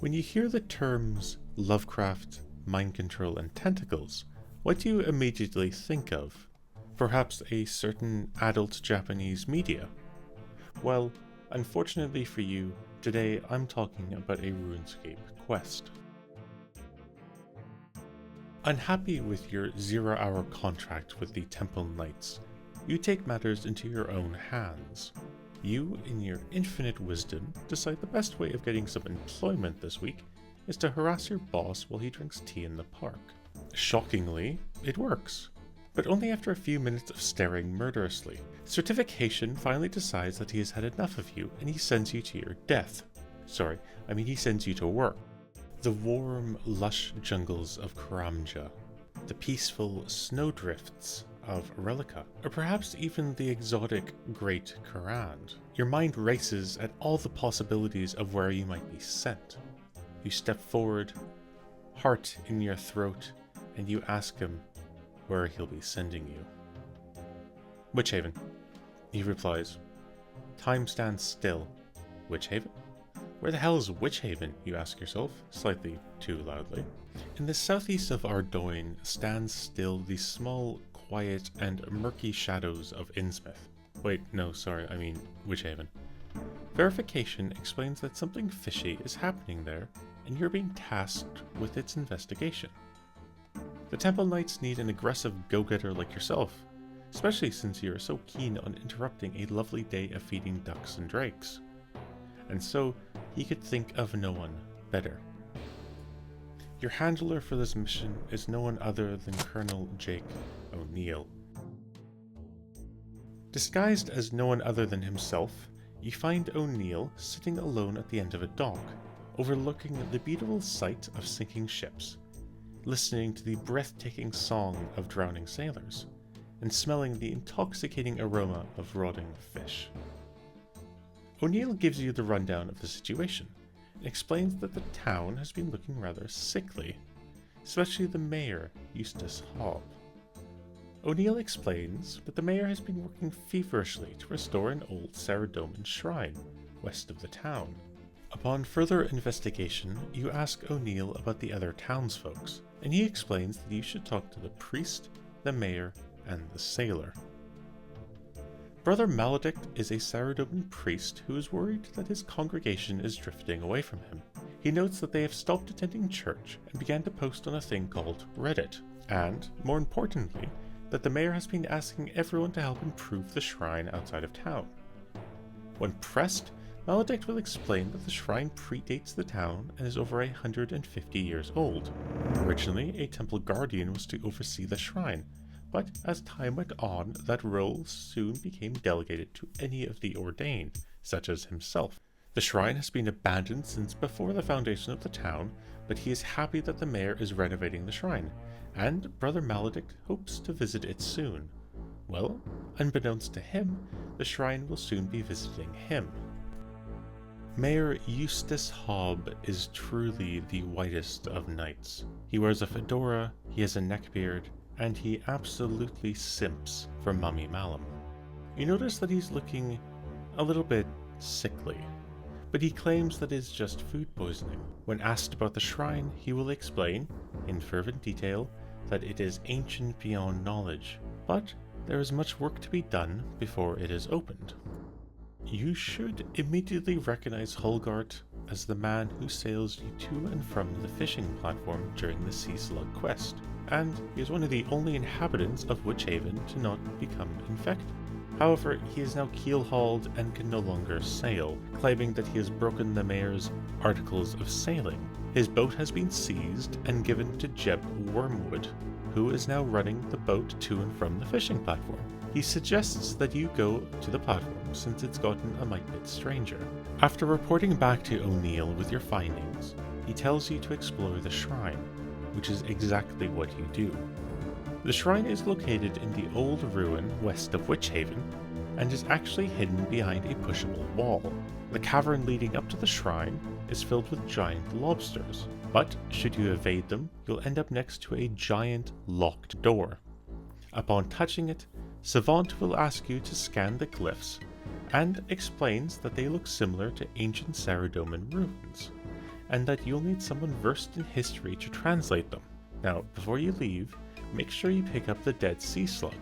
When you hear the terms Lovecraft, Mind Control, and Tentacles, what do you immediately think of? Perhaps a certain adult Japanese media? Well, unfortunately for you, today I'm talking about a Runescape Quest. Unhappy with your 0-hour contract with the Temple Knights, you take matters into your own hands. You, in your infinite wisdom, decide the best way of getting some employment this week is to harass your boss while he drinks tea in the park. Shockingly, it works, but only after a few minutes of staring murderously. Certification finally decides that he has had enough of you and he sends you to your death. He sends you to work. The warm, lush jungles of Karamja, the peaceful snowdrifts of Relica, or perhaps even the exotic Great Kurand. Your mind races at all the possibilities of where you might be sent. You step forward, heart in your throat, and you ask him where he'll be sending you. Witchhaven. He replies, Time stands still. Witchhaven? Where the hell is Witchhaven, you ask yourself, slightly too loudly. In the southeast of Ardoyne stands still the small, quiet, and murky shadows of Innsmouth. Witchhaven. Verification explains that something fishy is happening there, and you're being tasked with its investigation. The Temple Knights need an aggressive go-getter like yourself, especially since you're so keen on interrupting a lovely day of feeding ducks and drakes. And so, he could think of no one better. Your handler for this mission is no one other than Colonel Jake O'Neill. Disguised as no one other than himself, you find O'Neill sitting alone at the end of a dock, overlooking the beautiful sight of sinking ships, listening to the breathtaking song of drowning sailors, and smelling the intoxicating aroma of rotting fish. O'Neill gives you the rundown of the situation, and explains that the town has been looking rather sickly, especially the mayor, Eustace Hobb. O'Neill explains that the mayor has been working feverishly to restore an old Saradomin shrine west of the town. Upon further investigation, you ask O'Neill about the other townsfolks, and he explains that you should talk to the priest, the mayor, and the sailor. Brother Maledict is a Saradomin priest who is worried that his congregation is drifting away from him. He notes that they have stopped attending church and began to post on a thing called Reddit, and, more importantly, that the mayor has been asking everyone to help improve the shrine outside of town. When pressed, Maledict will explain that the shrine predates the town and is over 150 years old. Originally, a temple guardian was to oversee the shrine, but as time went on, that role soon became delegated to any of the ordained, such as himself. The shrine has been abandoned since before the foundation of the town, but he is happy that the mayor is renovating the shrine, and Brother Maledict hopes to visit it soon. Well, unbeknownst to him, the shrine will soon be visiting him. Mayor Eustace Hobb is truly the whitest of knights. He wears a fedora, he has a neckbeard, and he absolutely simps for Mummy Malum. You notice that he's looking a little bit sickly, but he claims that it's just food poisoning. When asked about the shrine, he will explain, in fervent detail, that it is ancient beyond knowledge, but there is much work to be done before it is opened. You should immediately recognize Holgart as the man who sails you to and from the fishing platform during the Sea Slug Quest, and he is one of the only inhabitants of Witchhaven to not become infected. However, he is now keel-hauled and can no longer sail, claiming that he has broken the mayor's articles of sailing. His boat has been seized and given to Jeb Wormwood, who is now running the boat to and from the fishing platform. He suggests that you go to the platform since it's gotten a mite bit stranger. After reporting back to O'Neill with your findings, he tells you to explore the shrine, which is exactly what you do. The shrine is located in the old ruin west of Witchhaven, and is actually hidden behind a pushable wall. The cavern leading up to the shrine is filled with giant lobsters, but should you evade them, you'll end up next to a giant locked door. Upon touching it, Savant will ask you to scan the glyphs, and explains that they look similar to ancient Saradomin ruins, and that you'll need someone versed in history to translate them. Now, before you leave, make sure you pick up the dead sea slug,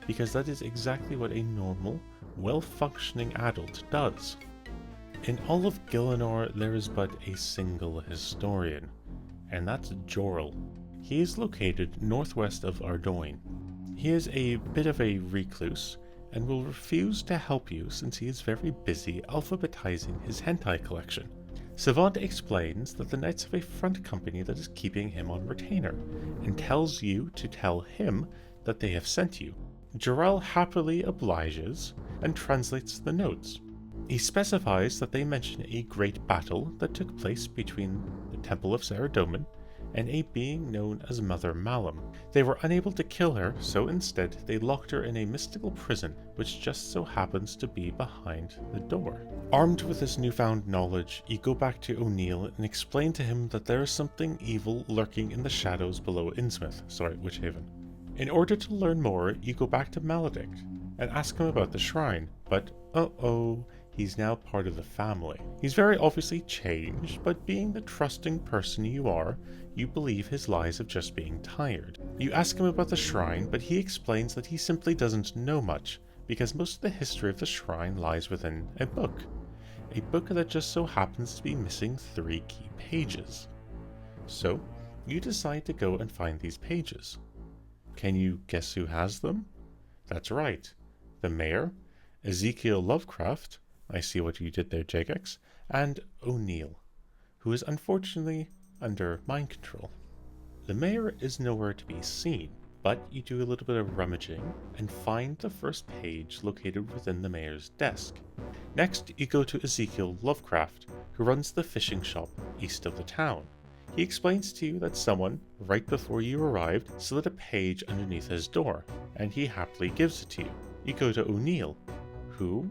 because that is exactly what a normal, well-functioning adult does. In all of Gielinor, there is but a single historian, and that's Jorel. He is located northwest of Ardoyne. He is a bit of a recluse, and will refuse to help you since he is very busy alphabetizing his hentai collection. Savant explains that the Knights have a front company that is keeping him on retainer, and tells you to tell him that they have sent you. Jorel happily obliges and translates the notes. He specifies that they mention a great battle that took place between the Temple of Saradomin and a being known as Mother Malum. They were unable to kill her, so instead they locked her in a mystical prison which just so happens to be behind the door. Armed with this newfound knowledge, you go back to O'Neill and explain to him that there is something evil lurking in the shadows below Witchhaven. In order to learn more, you go back to Maledict and ask him about the shrine, but he's now part of the family. He's very obviously changed, but being the trusting person you are, you believe his lies of just being tired. You ask him about the shrine, but he explains that he simply doesn't know much, because most of the history of the shrine lies within a book that just so happens to be missing 3 key pages. So, you decide to go and find these pages. Can you guess who has them? That's right, the mayor, Ezekiel Lovecraft, I see what you did there, Jagex, and O'Neill, who is unfortunately under mind control. The mayor is nowhere to be seen, but you do a little bit of rummaging and find the first page located within the mayor's desk. Next, you go to Ezekiel Lovecraft, who runs the fishing shop east of the town. He explains to you that someone, right before you arrived, slid a page underneath his door, and he happily gives it to you. You go to O'Neill, who,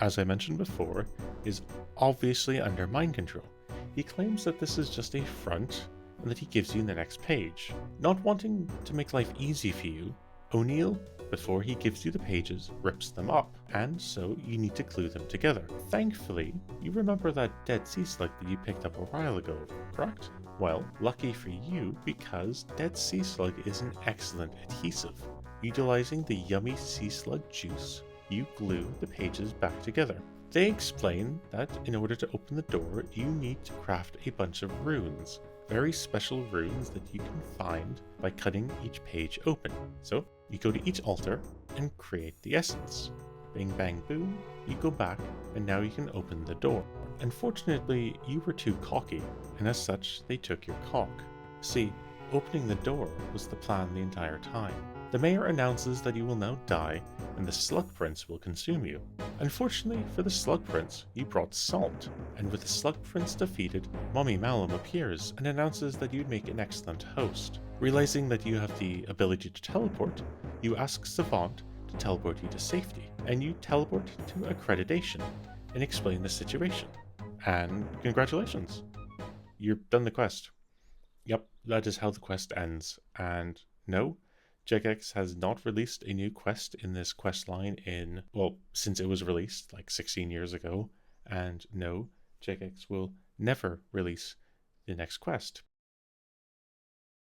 as I mentioned before, is obviously under mind control. He claims that this is just a front and that he gives you the next page. Not wanting to make life easy for you, O'Neill, before he gives you the pages, rips them up, and so you need to glue them together. Thankfully, you remember that dead sea slug that you picked up a while ago, correct? Well, lucky for you, because dead sea slug is an excellent adhesive. Utilizing the yummy sea slug juice, you glue the pages back together. They explain that in order to open the door, you need to craft a bunch of runes. Very special runes that you can find by cutting each page open. So, you go to each altar and create the essence. Bing bang boom, you go back and now you can open the door. Unfortunately, you were too cocky, and as such, they took your cock. See, opening the door was the plan the entire time. The mayor announces that you will now die, and the Slug Prince will consume you. Unfortunately for the Slug Prince, you brought salt, and with the Slug Prince defeated, Mommy Malum appears and announces that you'd make an excellent host. Realizing that you have the ability to teleport, you ask Savant to teleport you to safety, and you teleport to accreditation and explain the situation. And congratulations, you've done the quest. Yep, that is how the quest ends. And no, Jagex has not released a new quest in this quest line since it was released like 16 years ago. And no, Jagex will never release the next quest.